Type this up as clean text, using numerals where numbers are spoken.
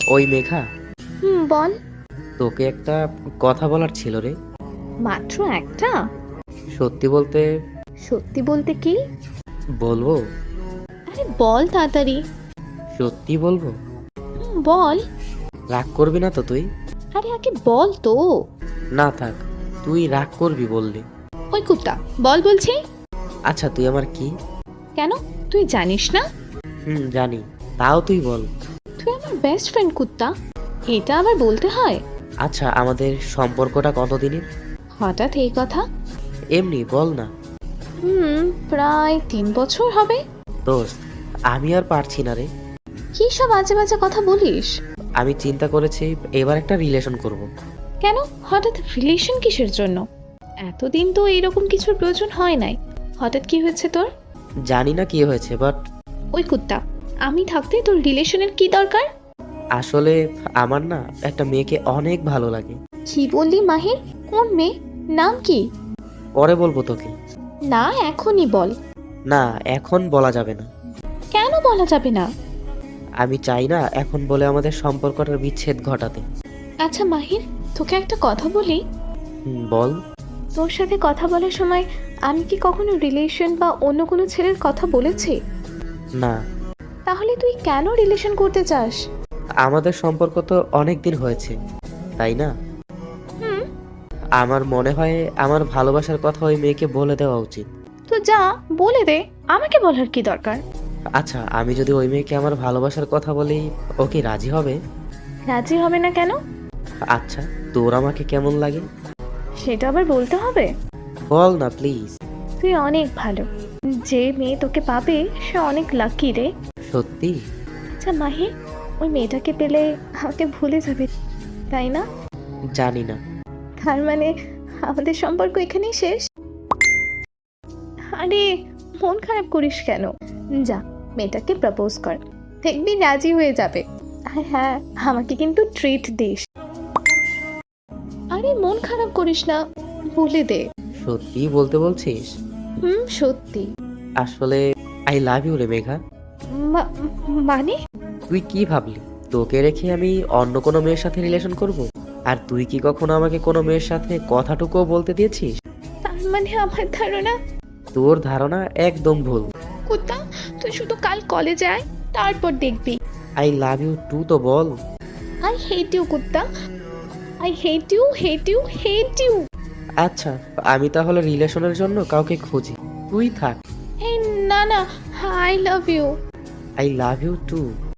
ওই মেঘা, বল। তোকে একটা কথা বলার ছিল রে। মাত্র একটা? সত্যি বলতে সত্যি বলতে কি? বলবো? আরে বল তাড়াতাড়ি। সত্যি বলবো? বল। রাগ করবি না তো তুই? আরে আগে বল তো। না থাক, তুই রাগ করবি বললি। ওই কুত্তা, বল বলছি। আচ্ছা তুই আমার কি? কেন, তুই জানিস না? জানি, তাও তুই বল। তুই আমার বেস্ট ফ্রেন্ড কুত্তা, এটা আবার বলতে হয়? আচ্ছা আমাদের সম্পর্কটা কতদিনের? হঠাৎ এই কথা? এমনি বল না। প্রায় 3 বছর হবে। দোস্ত, আমি আর পারছি না রে। কি সব বাজে বাজে কথা বলিস? আমি চিন্তা করেছি এবার একটা রিলেশন করব। কেন, হঠাৎ রিলেশন কিসের জন্য? এতদিন তো এরকম কিছুর প্রয়োজন হয় নাই। হঠাৎ কি হয়েছে তোর? জানি না কি হয়েছে, বাট ওই কুত্তা, আমি থাকতে তোর রিলেশনের কি দরকার? আসলে আমার না একটা মেয়েকে অনেক ভালো লাগে। কি বললি মাহির? কোন মেয়ে? নাম কি? পরে বলবো তোকে। না, এখনই বল। না, এখন বলা যাবে না। কেন বলা যাবে না? আমি চাই না এখন বলে আমাদের সম্পর্কটার বিচ্ছেদ ঘটাতে। আচ্ছা মাহির, তোকে একটা কথা বলি। বল। তোর সাথে কথা বলার সময় আমি কি কখনো রিলেশন বা অন্য কোনো ছেলের কথা বলেছি? না। তাহলে তুই কেন রিলেশন করতে চাস? আমাদের সম্পর্ক তো অনেক দিন হয়েছে, তাই না? হুম। আমার মনে হয় আমার ভালোবাসার কথা ওই মেয়েকে বলে দেওয়া উচিত। তো যা, বলে দে, আমাকে বলার কি দরকার? আচ্ছা আমি যদি ওই মেয়েকে আমার ভালোবাসার কথা বলি, ও কি রাজি হবে? রাজি হবে না কেন? আচ্ছা, তোর আমাকে কেমন লাগে সেটা আবার বলতে হবে? বল না প্লিজ। তুই অনেক ভালো, যে মেয়ে তোকে পাবে সে অনেক লাকি রে। সত্যি? আচ্ছা মাহির, ওই মেয়েটাকে পেলে আমাকে ভুলে যাবে, তাই না? জানি না। তার মানে আমাদের সম্পর্ক এখানেই শেষ? আরে, মন খারাপ করিস কেন? যা, মেয়েটাকে প্রপোজ কর, দেখবি রাজি হয়ে যাবে। আর হ্যাঁ, আমাকে কিন্তু ট্রিট দিস। আরে মন খারাপ করিস না, বলে দে। সত্যি বলতে বলছিস? সত্যি। আসলে আই লাভ ইউ রে মেঘা। মা- মানে? তুই কি ভাবলি তোকে রেখে আমি অন্য কোনো মেয়ের সাথে রিলেশন করব? আর তুই কি কখনো আমাকে কোনো মেয়ের সাথে কথাটুকুও বলতে দিয়েছিস? তার মানে আমার ধারণা? তোর ধারণা একদম ভুল। কুত্তা, তুই শুধু কাল কলেজে আয়, তারপর দেখবি। আই লাভ ইউ টু তো বল। আই হেট ইউ কুত্তা, I hate you, hate you, hate you. আচ্ছা, আমি তাহলে রিলেশনের জন্য কাউকে খুঁজি, তুই থাক। এই না না, I love you. I love you two.